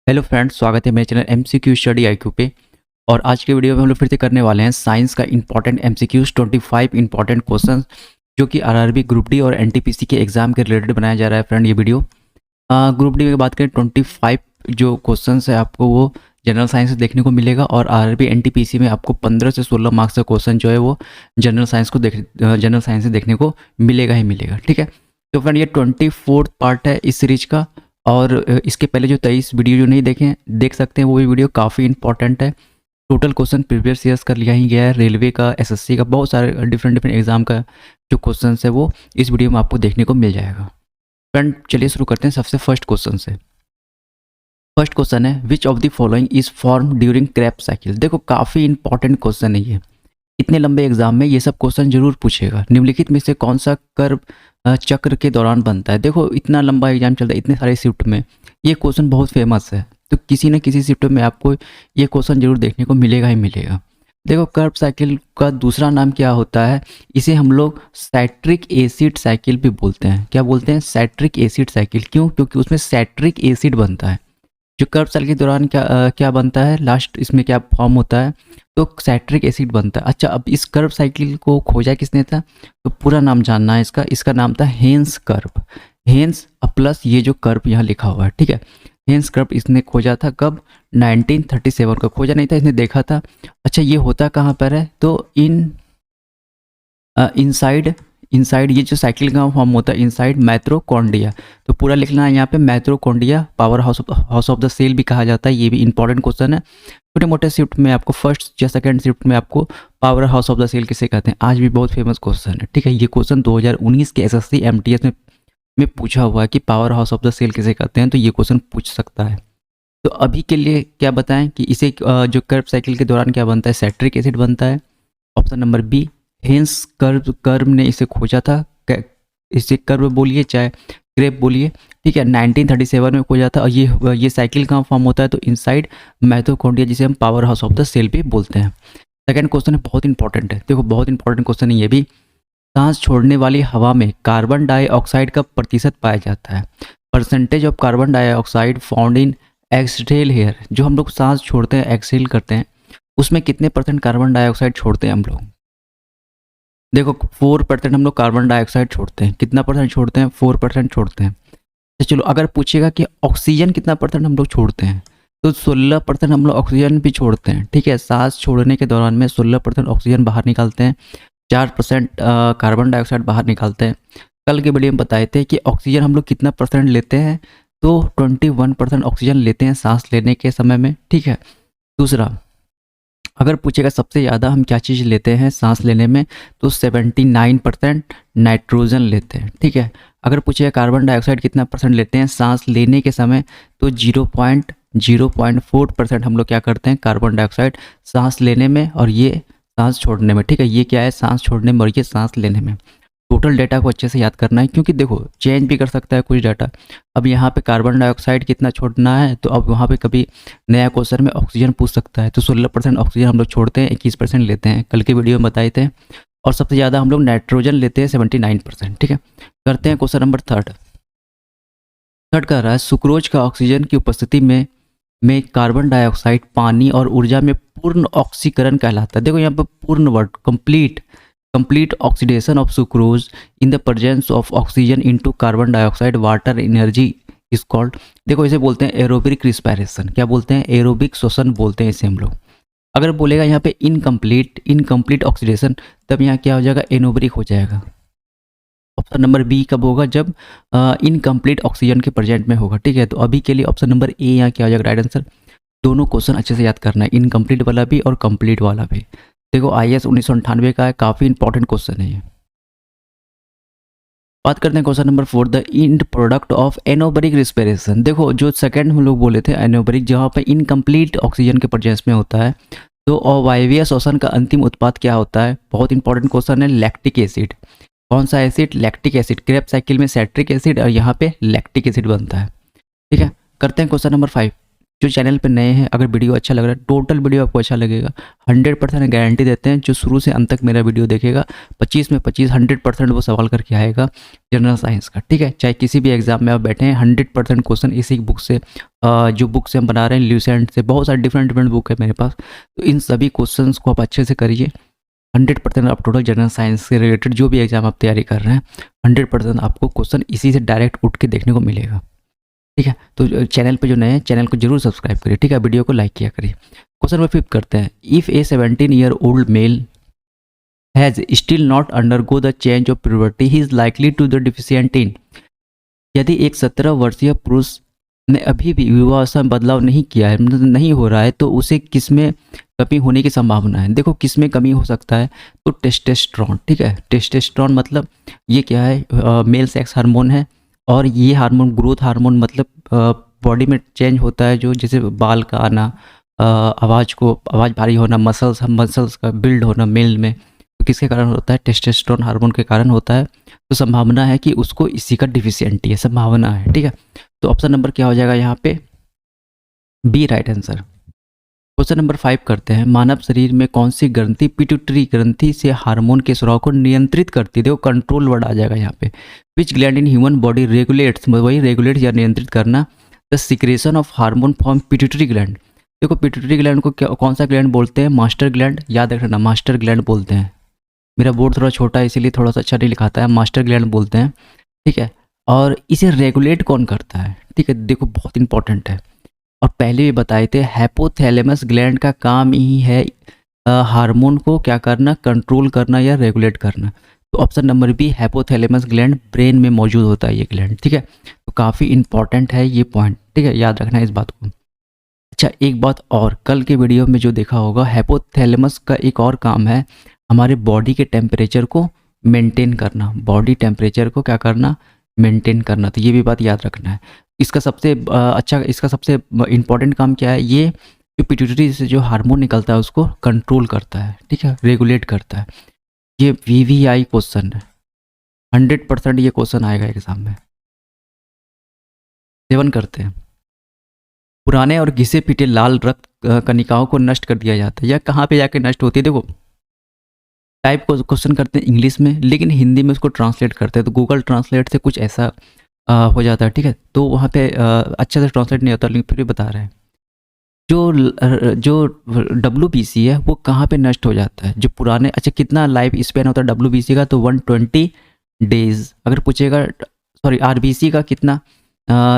Hello friends, स्वागत है मेरे चैनल एमसीक्यू स्टडी आईक्यू पे। और आज के वीडियो में हम लोग फिर से करने वाले हैं साइंस का इंपॉर्टेंट एमसीक्यूज 25 इंपॉर्टेंट क्वेश्चंस जो कि आरआरबी ग्रुप डी और एनटीपीसी के एग्जाम के रिलेटेड बनाया जा रहा है। फ्रेंड, ये वीडियो ग्रुप डी की बात करें 25 जो क्वेश्चंस है आपको वो जनरल साइंस से देखने को मिलेगा, और आरआरबी एनटीपीसी में आपको 15 से 16 मार्क्स का क्वेश्चन जो है वो जनरल साइंस से देखने को मिलेगा ही मिलेगा। ठीक है, तो फ्रेंड ये 24 पार्ट है इस सीरीज का। और इसके पहले जो 23 वीडियो जो नहीं देख सकते हैं वो भी वीडियो काफ़ी इंपॉर्टेंट है। टोटल क्वेश्चन प्रीवियस ईयर्स का लिया ही गया है, रेलवे का, एसएससी का, बहुत सारे डिफरेंट एग्जाम का जो क्वेश्चन है वो इस वीडियो में आपको देखने को मिल जाएगा। फ्रेंड, चलिए शुरू करते हैं सबसे फर्स्ट क्वेश्चन से। फर्स्ट क्वेश्चन है, which of the following is form during Krebs cycle. देखो काफ़ी इंपॉर्टेंट क्वेश्चन है ये, इतने लंबे एग्जाम में ये सब क्वेश्चन जरूर पूछेगा। निम्नलिखित में से कौन सा कर्व चक्र के दौरान बनता है। देखो इतना लंबा एग्जाम चलता है, इतने सारे शिफ्ट में ये क्वेश्चन बहुत फेमस है, तो किसी न किसी शिफ्ट में आपको ये क्वेश्चन जरूर देखने को मिलेगा ही मिलेगा। देखो कर्व साइकिल का दूसरा नाम क्या होता है, इसे हम लोग साइट्रिक एसिड साइकिल भी बोलते हैं। क्या बोलते हैं? Citric acid cycle. क्यों? क्योंकि उसमें साइट्रिक एसिड बनता है। जो कर्व साइकिल के दौरान क्या बनता है, लास्ट इसमें क्या फॉर्म होता है, तो साइट्रिक एसिड बनता है। अच्छा, अब इस कर्व साइकिल को खोजा किसने था, तो पूरा नाम जानना है इसका नाम था हेन्स कर्व। हेन्स प्लस ये जो कर्व यहाँ लिखा हुआ है, ठीक है, हेन्स कर्व इसने खोजा था कब? 1937 को। खोजा नहीं था, इसने देखा था। अच्छा, ये होता कहाँ पर है, तो इनसाइड ये जो साइकिल का फॉर्म होता है इनसाइड माइटोकॉन्ड्रिया। तो पूरा लिखना है यहाँ पे, mitochondria powerhouse of the cell भी कहा जाता है। ये भी इंपॉर्टेंट क्वेश्चन है। छोटे मोटे शिफ्ट में आपको, फर्स्ट या सेकंड शिफ्ट में आपको powerhouse of the cell किसे कहते हैं, आज भी बहुत फेमस क्वेश्चन है। ठीक है, ये क्वेश्चन 2019 के एसएससी एमटीएस में पूछा हुआ है कि powerhouse of the cell किसे कहते हैं, तो ये क्वेश्चन पूछ सकता है। तो अभी के लिए क्या बताएं कि इसे जो कर्व साइकिल के दौरान क्या बनता है, साइट्रिक एसिड बनता है। Option number B, Hans Krebs ने इसे खोजा था। इसे कर्व बोलिए चाहे क्रेप बोलिए, ठीक है, 1937 में खोजा था। और ये साइकिल का फॉर्म होता है तो इनसाइड माइटोकॉन्ड्रिया, जिसे हम powerhouse of the cell भी बोलते हैं। सेकंड क्वेश्चन है, बहुत इंपॉर्टेंट है। देखो बहुत इंपॉर्टेंट क्वेश्चन है ये भी। सांस छोड़ने वाली हवा में कार्बन डाइऑक्साइड का प्रतिशत पाया जाता है। Percentage of carbon dioxide found in exhale air. जो हम लोग सांस छोड़ते हैं, एक्सहेल करते हैं, उसमें कितने % कार्बन डाइऑक्साइड छोड़ते हैं हम लोग? देखो 4% हम लोग कार्बन डाइऑक्साइड छोड़ते हैं। कितना % छोड़ते हैं? 4% छोड़ते हैं। तो चलो, अगर पूछेगा कि ऑक्सीजन कितना % हम लोग छोड़ते हैं, तो 16% हम लोग ऑक्सीजन भी छोड़ते हैं। ठीक है, सांस छोड़ने के दौरान में 16% ऑक्सीजन बाहर निकालते हैं, 4% कार्बन डाइऑक्साइड बाहर निकालते हैं। कल के वीडियो में बताए थे कि ऑक्सीजन हम लोग कितना % लेते हैं, तो 21% ऑक्सीजन लेते हैं सांस लेने के समय में। ठीक है, दूसरा, अगर पूछेगा सबसे ज़्यादा हम क्या चीज़ लेते हैं सांस लेने में, तो 79% नाइट्रोजन लेते हैं। ठीक है, अगर पूछेगा कार्बन डाइऑक्साइड कितना % लेते हैं सांस लेने के समय, तो 0.4% हम लोग क्या करते हैं, कार्बन डाइऑक्साइड सांस लेने में, और ये सांस छोड़ने में। ठीक है, ये क्या है, सांस छोड़ने में और ये सांस लेने में। टोटल डाटा को अच्छे से याद करना है, क्योंकि देखो चेंज भी कर सकता है कुछ डाटा। अब यहाँ पे कार्बन डाइऑक्साइड कितना छोड़ना है, तो अब वहाँ पे कभी नया क्वेश्चन में ऑक्सीजन पूछ सकता है, तो 16% ऑक्सीजन हम लोग छोड़ते हैं, 21% लेते हैं, कल के वीडियो में बताए थे। और सबसे ज़्यादा हम लोग नाइट्रोजन लेते हैं, 79%। ठीक है, करते हैं क्वेश्चन नंबर थर्ड कह रहा है, सुक्रोज का ऑक्सीजन की उपस्थिति में कार्बन डाइऑक्साइड, पानी और ऊर्जा में पूर्ण ऑक्सीकरण कहलाता है। देखो यहाँ पर पूर्ण word, complete oxidation of sucrose in the presence of oxygen into carbon dioxide water energy is called. देखो इसे बोलते हैं एरोबिक रिस्पायरेशन। क्या बोलते हैं? एरोबिक श्वसन बोलते हैं इसे हम लोग। अगर बोलेगा यहाँ पे इनकम्प्लीट ऑक्सीडेशन, तब यहाँ क्या हो जाएगा, एनोबरिक हो जाएगा। ऑप्शन नंबर बी कब होगा, जब इनकम्प्लीट ऑक्सीजन के प्रेजेंट में होगा। ठीक है, तो अभी के लिए ऑप्शन नंबर ए यहाँ क्या हो जाएगा राइट आंसर। दोनों क्वेश्चन अच्छे से याद करना है, इनकम्प्लीट वाला भी और कंप्लीट वाला भी। देखो IAS 1998 का है, काफ़ी इंपॉर्टेंट क्वेश्चन है ये। बात करते हैं question number 4, the end product of anaerobic respiration. देखो जो सेकंड हम लोग बोले थे एनोबरिक, जहाँ पे इनकम्प्लीट ऑक्सीजन के प्रेजेंस में होता है, तो अवायवीय श्वसन का अंतिम उत्पाद क्या होता है? बहुत इंपॉर्टेंट क्वेश्चन है, लैक्टिक एसिड। कौन सा acid? Lactic acid. Krebs cycle में सैट्रिक एसिड और यहाँ पे लैक्टिक एसिड बनता है। ठीक है, करते हैं क्वेश्चन नंबर 5, जो चैनल पे नए हैं, अगर वीडियो अच्छा लग रहा है, टोटल वीडियो आपको अच्छा लगेगा, 100% गारंटी देते हैं, जो शुरू से अंत तक मेरा वीडियो देखेगा 25 में 25 100% वो सवाल करके आएगा जनरल साइंस का, ठीक है। चाहे किसी भी एग्जाम में आप बैठे हैं, 100% क्वेश्चन इसी बुक से, जो बुक से हम बना रहे हैं ल्यूसेंट से, बहुत सारे डिफरेंट डिफरेंट बुक है मेरे पास, तो इन सभी क्वेश्चन को आप अच्छे से करिए। 100% आप टोटल जनरल साइंस से रिलेटेड जो भी एग्जाम आप तैयारी कर रहे हैं, 100% आपको क्वेश्चन इसी से डायरेक्ट उठ के देखने को मिलेगा, ठीक है। तो चैनल पे जो नए हैं, चैनल को जरूर सब्सक्राइब करिए, ठीक है, वीडियो को लाइक किया करिए। क्वेश्चन नंबर 5 करते हैं। If a 17 year old male has still not undergo the change of puberty, he is likely to the deficient in. यदि एक 17 वर्षीय पुरुष ने अभी भी विवाहावस्था में बदलाव नहीं किया है, मतलब नहीं हो रहा है, तो उसे किसमें कमी होने की संभावना है? देखो किसमें कमी हो सकता है, तो टेस्टोस्टेरोन, ठीक है। टेस्टोस्टेरोन मतलब ये क्या है, मेल सेक्स हार्मोन है, और ये हार्मोन ग्रोथ हार्मोन, मतलब बॉडी में चेंज होता है, जो जैसे बाल का आना, आवाज़ भारी होना, मसल्स का बिल्ड होना मेल में, तो किसके कारण होता है? टेस्टोस्टेरोन हार्मोन के कारण होता है। तो संभावना है कि उसको इसी का डिफिशियंटी है, संभावना है, ठीक है। तो ऑप्शन नंबर क्या हो जाएगा यहाँ पे? B right answer. Question number 5 करते हैं। मानव शरीर में कौन सी ग्रंथि पिट्यूटरी ग्रंथि से हार्मोन के स्राव को नियंत्रित करती है? देखो कंट्रोल वर्ड आ जाएगा यहाँ पे। विच gland in human body regulates, वही रेगुलेट या नियंत्रित करना the secretion of hormone from pituitary gland. देखो पिट्यूटरी ग्लैंड को क्या, कौन सा ग्लैंड बोलते हैं? मास्टर ग्लैंड, याद रखना मास्टर ग्लैंड बोलते हैं। मेरा बोर्ड थोड़ा छोटा है इसीलिए थोड़ा सा अच्छा नहीं लिखाता है, मास्टर ग्लैंड बोलते हैं, ठीक है। और इसे रेगुलेट कौन करता है? ठीक है, देखो बहुत इंपॉर्टेंट है, और पहले भी बताए थे, हाइपोथैलेमस ग्लैंड का काम ही है हार्मोन को क्या करना? कंट्रोल करना या रेगुलेट करना। तो option number B hypothalamus gland, brain में मौजूद होता है ये ग्लैंड, ठीक है। तो काफ़ी इंपॉर्टेंट है ये पॉइंट, ठीक है, याद रखना है इस बात को। अच्छा एक बात और, कल के वीडियो में जो देखा होगा, हाइपोथैलेमस का एक और काम है हमारे बॉडी के टेम्परेचर को मेंटेन करना, बॉडी टेम्परेचर को क्या करना? मेंटेन करना। तो ये भी बात याद रखना है। इसका सबसे इसका सबसे इम्पॉर्टेंट काम क्या है? ये जो पिट्यूटरी से जो हार्मोन निकलता है उसको कंट्रोल करता है, ठीक है, रेगुलेट करता है। ये VVI क्वेश्चन है, 100% ये क्वेश्चन आएगा एग्जाम में। 7 करते हैं। पुराने और घिसे पिटे लाल रक्त कणिकाओं को नष्ट कर दिया जाता है, या कहाँ पे जाके नष्ट होती है? देखो टाइप को क्वेश्चन करते हैं इंग्लिश में, लेकिन हिंदी में उसको ट्रांसलेट करते हैं, तो गूगल ट्रांसलेट से कुछ ऐसा हो जाता है, ठीक है। तो वहाँ पे अच्छे से ट्रांसलेट नहीं होता, लेकिन फिर भी बता रहे हैं। जो WBC है वो कहाँ पे नष्ट हो जाता है? जो पुराने, अच्छा कितना लाइफ स्पेन होता है WBC का? तो 120 डेज। अगर पूछेगा, सॉरी RBC का कितना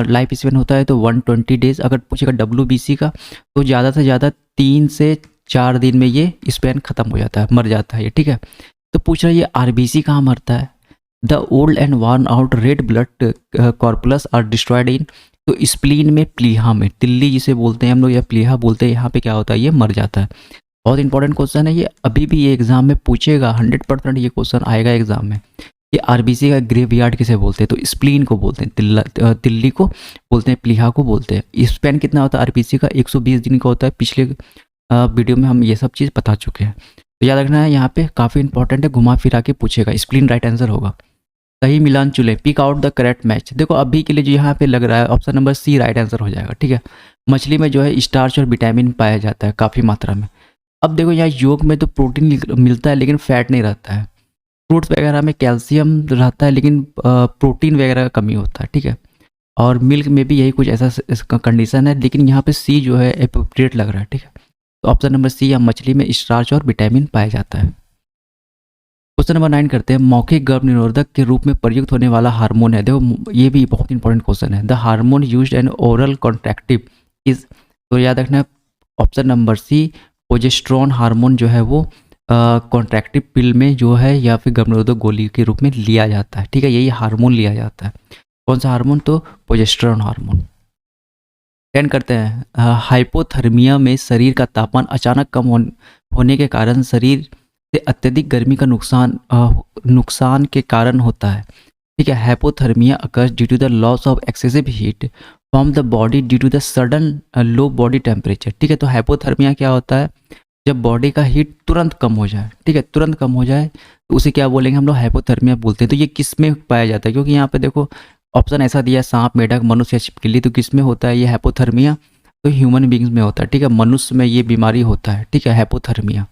लाइफ स्पेन होता है? तो 120 डेज। अगर पूछेगा WBC का, तो ज़्यादा से ज़्यादा 3 से 4 दिन में ये स्पेन खत्म हो जाता है, मर जाता है ये, ठीक है। तो पूछ रहा है ये RBC कहाँ मरता है? The old and worn out red blood corpuscles are destroyed in, तो स्प्लीन में, प्लीहा में, तिल्ली जिसे बोलते हैं हम लोग या प्लीहा बोलते हैं, यहाँ पे क्या होता है? ये मर जाता है। बहुत इंपॉर्टेंट क्वेश्चन है ये, अभी भी ये एग्जाम में पूछेगा, 100% ये क्वेश्चन आएगा एग्जाम में। ये RBC का ग्रेवयार्ड किसे बोलते हैं? तो स्प्लीन को बोलते हैं, तिल्ली को बोलते हैं, प्लीहा को बोलते हैं। स्पेन कितना होता है RBC का? 120 दिन का होता है। पिछले वीडियो में हम ये सब चीज़ बता चुके हैं, तो याद रखना है, यहाँ पे काफ़ी इंपॉर्टेंट है, घुमा फिरा के पूछेगा। स्प्लीन राइट आंसर होगा। सही मिलान चुने, pick out the correct match. देखो अभी के लिए जो यहाँ पे लग रहा है, option number C right answer हो जाएगा, ठीक है। मछली में जो है स्टार्च और विटामिन पाया जाता है काफ़ी मात्रा में। अब देखो यहाँ योग में तो प्रोटीन मिलता है लेकिन फैट नहीं रहता है। फ्रूट्स वगैरह में कैल्शियम रहता है लेकिन प्रोटीन वगैरह का कमी होता है, ठीक है। और मिल्क में भी यही कुछ ऐसा कंडीशन है, लेकिन यहाँ पे C जो है एप्रोप्रिएट लग रहा है, ठीक है। तो ऑप्शन नंबर C, या मछली में स्टार्च और विटामिन पाया जाता है। क्वेश्चन नंबर 9 करते हैं। मौखिक गर्भ निरोधक के रूप में प्रयुक्त होने वाला हार्मोन है, देखो ये भी बहुत इंपॉर्टेंट क्वेश्चन है। The hormone used N oral कॉन्ट्रैक्टिव is, तो याद रखना option number C, progesterone hormone जो है वो कॉन्ट्रैक्टिव पिल में जो है या फिर गर्भ निरोधक गोली के रूप में लिया जाता है, ठीक है। यही हार्मोन लिया जाता है। कौन सा हार्मोन? तो प्रोजेस्टेरोन हार्मोन। 10 करते हैं। हाइपोथर्मिया में शरीर का तापमान अचानक कम होने के कारण शरीर से अत्यधिक गर्मी का नुकसान के कारण होता है, ठीक है। Hypothermia occurs due to the loss of excessive heat from the body due to the sudden low body temperature, ठीक है। तो हाइपोथर्मिया क्या होता है? जब बॉडी का हीट तुरंत कम हो जाए, ठीक है, तुरंत कम हो जाए, तो उसे क्या बोलेंगे हम लोग? हाइपोथर्मिया बोलते हैं। तो ये किस में पाया जाता है? क्योंकि यहाँ पे देखो ऑप्शन ऐसा दिया, सांप, मेढक, मनुष्य या छिपकली, तो किस में होता है ये हाइपोथर्मिया? तो ह्यूमन बींग्स में होता है, ठीक है, मनुष्य में ये बीमारी होता है, ठीक है, हाइपोथर्मिया।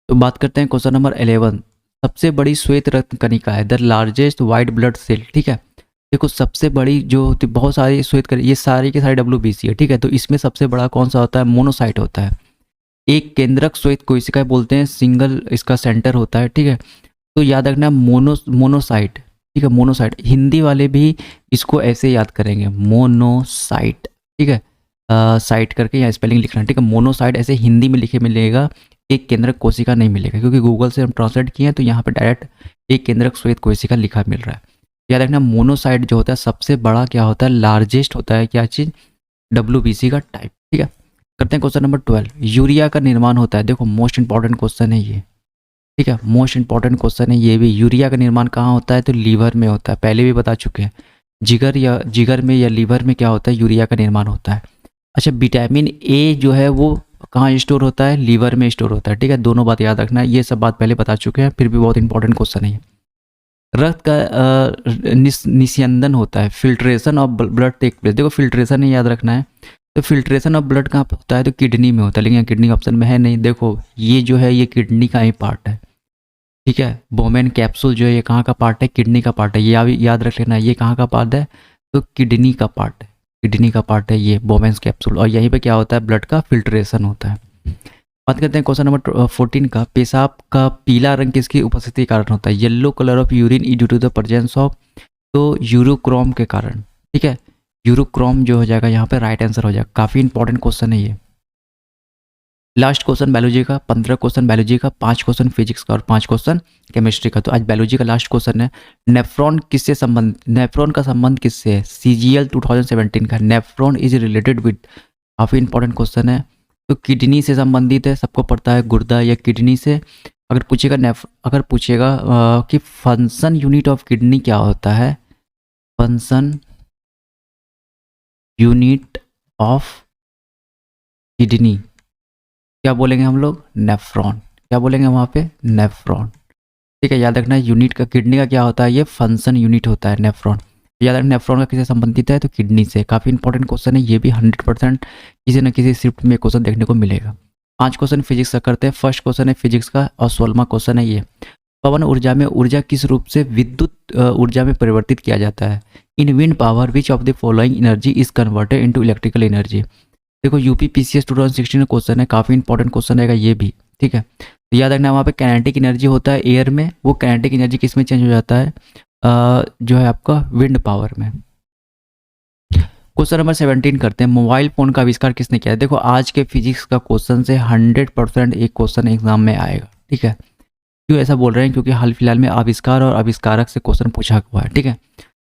तो बात करते हैं क्वेश्चन नंबर 11। सबसे बड़ी श्वेत रक्त कणिका है, the largest white blood cell, ठीक है। देखो सबसे बड़ी जो होती, बहुत सारी श्वेत कणिका, ये सारी के सारे WBC है, ठीक है। तो इसमें सबसे बड़ा कौन सा होता है? मोनोसाइट होता है। एक केंद्रक श्वेत कोशिका बोलते हैं, सिंगल इसका सेंटर होता है, ठीक है। तो याद रखना मोनोसाइट, ठीक है, मोनोसाइट। हिंदी वाले भी इसको ऐसे याद करेंगे, मोनोसाइट, ठीक है। साइट करके यहाँ स्पेलिंग लिखना, ठीक है। मोनोसाइट ऐसे हिंदी में लिखे मिलेगा, एक केंद्रक कोशिका नहीं मिलेगा, क्योंकि गूगल से हम ट्रांसलेट किए हैं तो यहाँ पे डायरेक्ट एक केंद्रक श्वेत कोशिका लिखा मिल रहा है। याद रखना मोनोसाइट जो होता है सबसे बड़ा क्या होता है? लार्जेस्ट होता है, क्या चीज़? WBC का टाइप, ठीक है। करते हैं क्वेश्चन नंबर 12। यूरिया का निर्माण होता है, देखो मोस्ट इंपॉर्टेंट क्वेश्चन है ये, ठीक है, मोस्ट इंपॉर्टेंट क्वेश्चन है ये भी। यूरिया का निर्माण कहाँ होता है? तो लीवर में होता है, पहले भी बता चुके हैं। जिगर में या लीवर में क्या होता है? यूरिया का निर्माण होता है। अच्छा, विटामिन ए जो है वो कहाँ स्टोर होता है? लीवर में स्टोर होता है, ठीक है। दोनों बात याद रखना है, ये सब बात पहले बता चुके हैं, फिर भी बहुत इंपॉर्टेंट क्वेश्चन है ये। रक्त का निस्यंदन होता है, filtration of blood take place, देखो फिल्ट्रेशन ही याद रखना है। तो फिल्ट्रेशन ऑफ ब्लड कहाँ पे होता है? तो किडनी में होता है, लेकिन किडनी ऑप्शन में है नहीं। देखो ये जो है ये किडनी का ही पार्ट है, ठीक है। बोमेन कैप्सूल जो है ये कहाँ का पार्ट है? किडनी का पार्ट है, ये याद रख लेना, ये कहाँ का पार्ट है? तो किडनी का पार्ट है, किडनी का पार्ट है ये बोमेन्स कैप्सूल। और यहीं पे क्या होता है? ब्लड का फिल्ट्रेशन होता है। बात करते हैं क्वेश्चन नंबर 14 का। पेशाब का पीला रंग किसकी उपस्थिति के कारण होता है? Yellow colour of urine is due to the presence of, तो यूरोक्रोम के कारण, ठीक है। यूरोक्रोम जो हो जाएगा यहाँ पे राइट आंसर हो जाएगा। काफ़ी इंपॉर्टेंट क्वेश्चन है ये। लास्ट क्वेश्चन बायोलॉजी का, 15 क्वेश्चन बायोलॉजी का, 5 क्वेश्चन फिजिक्स का और 5 क्वेश्चन केमिस्ट्री का। तो आज बायोलॉजी का लास्ट क्वेश्चन है, नेफ्रॉन किससे संबंध, नेफ्रॉन का संबंध किससे है? CGL 2017 का, नेफ्रॉन इज रिलेटेड विद, काफ़ी इंपॉर्टेंट क्वेश्चन है। तो किडनी से संबंधित है, सबको पता है, गुर्दा या किडनी से। अगर पूछेगा कि फंक्शन यूनिट ऑफ किडनी क्या होता है? फंक्शन यूनिट ऑफ किडनी क्या बोलेंगे हम लोग? नेफ्रॉन। क्या बोलेंगे वहाँ पे? नेफ्रॉन, ठीक है। याद रखना यूनिट का, किडनी का क्या होता है? ये फंक्शन यूनिट होता है नेफ्रॉन। याद रखना नेफ्रॉन का किससे संबंधित है? तो किडनी से। काफ़ी इंपॉर्टेंट क्वेश्चन है ये भी, 100% किसी न किसी शिफ्ट में क्वेश्चन देखने को मिलेगा। 5 क्वेश्चन फिजिक्स का करते हैं। फर्स्ट क्वेश्चन है फिजिक्स का और 16वां क्वेश्चन है ये, पवन ऊर्जा में ऊर्जा किस रूप से विद्युत ऊर्जा में परिवर्तित किया जाता है? इन wind power which of the following energy is converted into electrical energy. देखो UPPCS 2016 क्वेश्चन है, काफ़ी इंपॉर्टेंट क्वेश्चन रहेगा ये भी, ठीक है। तो याद रखना वहाँ पे काइनेटिक एनर्जी होता है एयर में, वो काइनेटिक एनर्जी किस में चेंज हो जाता है? जो है आपका विंड पावर में। क्वेश्चन नंबर 17 करते हैं। मोबाइल फ़ोन का आविष्कार किसने किया है? देखो आज के फिजिक्स का क्वेश्चन से 100% एक क्वेश्चन एग्जाम में आएगा, ठीक है। क्यों ऐसा बोल रहे हैं? क्योंकि हाल फिलहाल में आविष्कार और आविष्कारक से क्वेश्चन पूछा हुआ है, ठीक है।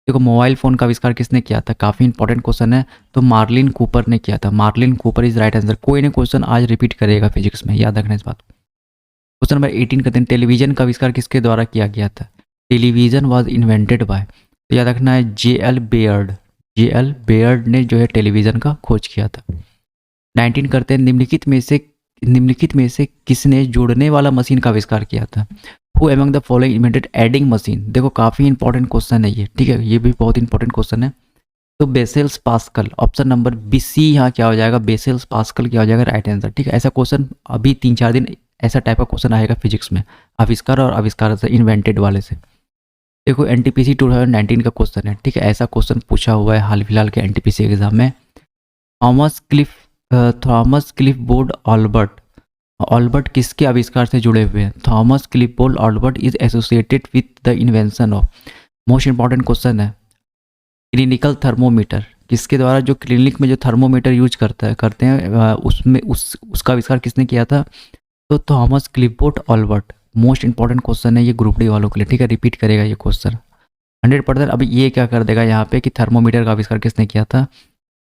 देखो मोबाइल फ़ोन का आविष्कार किसने किया था? काफ़ी इंपॉर्टेंट क्वेश्चन है, तो मार्लिन कूपर ने किया था। Marlin Cooper is right answer. कोई ना क्वेश्चन आज रिपीट करेगा फिजिक्स में, याद रखना इस बात को। क्वेश्चन नंबर 18 करते हैं। टेलीविजन का आविष्कार किसके द्वारा किया गया था? टेलीविजन वॉज इन्वेंटेड बाय, तो याद रखना है JL बेयर्ड। JL बेयर्ड ने जो है टेलीविज़न का खोज किया था। 19 करते हैं। निम्नलिखित में से किसने जोड़ने वाला मशीन का आविष्कार किया था? Who among the following invented adding machine? देखो काफ़ी इंपॉर्टेंट क्वेश्चन है ये, ठीक है, ये भी बहुत इंपॉर्टेंट क्वेश्चन है। तो बेसेल्स पास्कल, ऑप्शन नंबर BC यहाँ क्या हो जाएगा? बेसेल्स पास्कल क्या हो जाएगा? राइट आंसर, ठीक है। ऐसा क्वेश्चन अभी 3-4 दिन ऐसा टाइप का क्वेश्चन आएगा फिजिक्स में, आविष्कार और आविष्कार से, इन्वेंटेड वाले से। देखो NTPC 2019 का क्वेश्चन है, ठीक है, ऐसा क्वेश्चन पूछा हुआ है हाल फिलहाल के NTPC एग्जाम में। थॉमस क्लिफबोर्ड ऑल्बर्ट किसके आविष्कार से जुड़े हुए हैं? Thomas Clifford Allbutt is associated with the invention of, most important question है, क्लिनिकल थर्मोमीटर। किसके द्वारा, जो क्लिनिक में जो थर्मोमीटर यूज करते हैं उसमें उसका आविष्कार किसने किया था? तो Thomas Clifford Allbutt. Most important question है ये ग्रुप डी वालों के लिए, ठीक है, रिपीट करेगा ये क्वेश्चन 100%। अब ये क्या कर देगा यहाँ पे कि थर्मोमीटर का आविष्कार किसने किया था?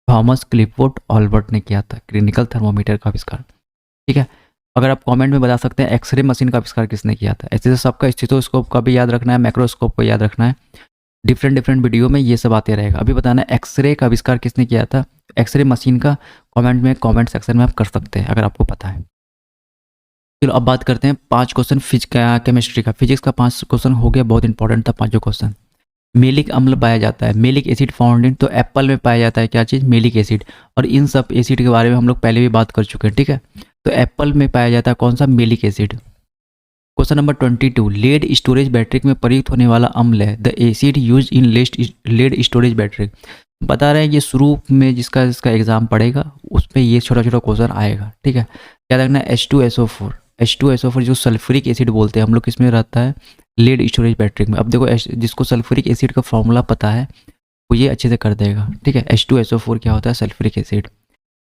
थॉमस क्लिफबोर्ड ऑल्बर्ट ने किया था क्लिनिकल थर्मोमीटर का आविष्कार, ठीक है। अगर आप कमेंट में बता सकते हैं एक्सरे मशीन का आविष्कार किसने किया था? ऐसे सबका स्टेथोस्कोप का भी याद रखना है, माइक्रोस्कोप को याद रखना है, डिफरेंट वीडियो में ये सब आते रहेगा। अभी बताना है एक्सरे का आविष्कार किसने किया था? एक्सरे मशीन का कमेंट सेक्शन में आप कर सकते हैं अगर आपको पता है। चलो अब बात करते हैं 5 क्वेश्चन केमिस्ट्री का। फिजिक्स का 5 क्वेश्चन हो गया, बहुत इंपॉर्टेंट था 5 क्वेश्चन। मेलिक अम्ल पाया जाता है, मेलिक एसिड फाउंड इन, तो एप्पल में पाया जाता है क्या चीज़, मेलिक एसिड। और इन सब एसिड के बारे में हम लोग पहले भी बात कर चुके हैं, ठीक है। तो एप्पल में पाया जाता है कौन सा, malic acid. Question number 22, lead storage battery में प्रयुक्त होने वाला अम्ल है the acid use in lead storage battery. बता रहे हैं ये शुरू में जिसका एग्जाम पड़ेगा उस पर ये छोटा छोटा क्वेश्चन आएगा, ठीक है। याद रखना H2SO4, H2SO4 जो सल्फ्यूरिक एसिड बोलते हैं हम लोग, किसमें रहता है, लेड स्टोरेज बैटरी में। अब देखो जिसको सल्फ्यूरिक एसिड का फॉर्मूला पता है वो ये अच्छे से कर देगा, ठीक है। H2SO4 क्या होता है, सल्फ्यूरिक एसिड।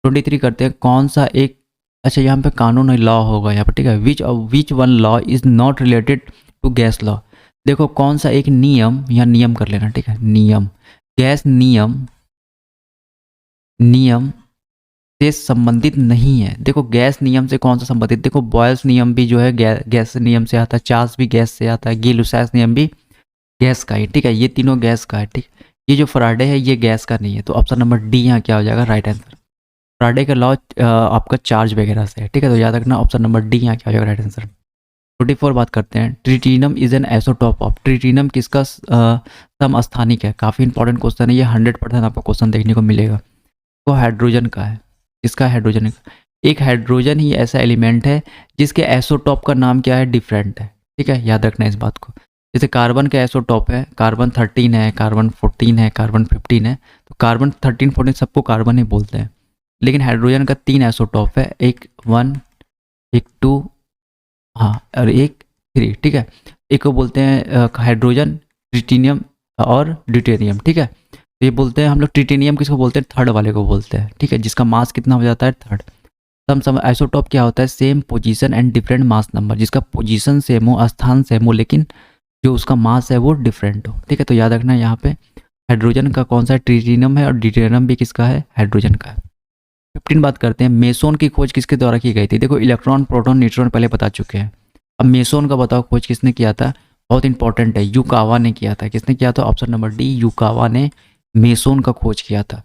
23 करते हैं, कौन सा एक, अच्छा यहाँ पे कानून लॉ होगा यहाँ पे, ठीक है। Which one law is not related to gas law. देखो कौन सा एक नियम, यहाँ नियम कर लेना, ठीक है, नियम, गैस नियम से संबंधित नहीं है। देखो गैस नियम से कौन सा संबंधित, देखो बॉयल्स नियम भी जो है गैस नियम से आता है, चार्ल्स भी गैस से आता है, गी-लुसाइस नियम भी गैस का है, ठीक है। ये तीनों गैस का है, ठीक। ये जो फराडे है ये गैस का नहीं है, तो ऑप्शन नंबर डी यहाँ क्या हो जाएगा, राइट आंसर। फराडे का लॉ आपका चार्ज वगैरह से है, ठीक है। तो याद रखना ऑप्शन नंबर डी यहाँ क्या हो जाएगा, राइट आंसर। 24 बात करते हैं, ट्रिटिनम इज एन आइसोटोप ऑफ, ट्रिटिनम किसका समस्थानिक है, काफ़ी इंपॉर्टेंट क्वेश्चन है ये, 100% आपको क्वेश्चन देखने को मिलेगा। तो हाइड्रोजन का है, किसका, हाइड्रोजन का। एक हाइड्रोजन ही ऐसा एलिमेंट है जिसके आइसोटोप का नाम क्या है, डिफरेंट है, ठीक है। याद रखना इस बात को। जैसे कार्बन का आइसोटोप है, कार्बन 13 है, कार्बन 14 है, कार्बन 15 है, तो कार्बन 13 14 सबको कार्बन ही बोलते हैं। लेकिन हाइड्रोजन का 3 आइसोटोप है, एक 1, एक 2, हाँ, और एक 3, ठीक है। एक को बोलते हैं हाइड्रोजन, ट्रिटिनियम और ड्यूटेरियम, ठीक है। तो ये बोलते हैं हम लोग, ट्रिटिनियम किसको बोलते हैं, थर्ड वाले को बोलते हैं, ठीक है, जिसका मास कितना हो जाता है, थर्ड। सम आइसोटोप क्या होता है, same position and different mass number, जिसका पोजीशन सेम हो, स्थान सेम हो, लेकिन जो उसका मास है वो डिफरेंट हो, ठीक है। तो याद रखना यहाँ पे हाइड्रोजन का कौन सा, ट्रिटिनियम है, और ड्यूटेरियम भी किसका है, हाइड्रोजन का है। 15 बात करते हैं, मेसोन की खोज किसके द्वारा की गई थी। देखो इलेक्ट्रॉन, प्रोटॉन, न्यूट्रॉन पहले बता चुके हैं, अब मेसोन का बताओ खोज किसने किया था, बहुत इंपॉर्टेंट है, युकावा ने किया था। किसने किया था, ऑप्शन नंबर डी, युकावा ने मेसोन का खोज किया था।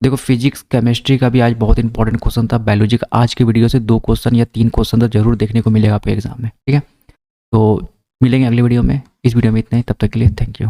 देखो फिजिक्स केमिस्ट्री का भी आज बहुत इंपॉर्टेंट क्वेश्चन था, बायोलॉजी का आज की वीडियो से 2 क्वेश्चन या 3 क्वेश्चन तो जरूर देखने को मिलेगा आपके एग्जाम में, ठीक है। तो मिलेंगे अगली वीडियो में, इस वीडियो में इतना ही, तब तक के लिए थैंक यू।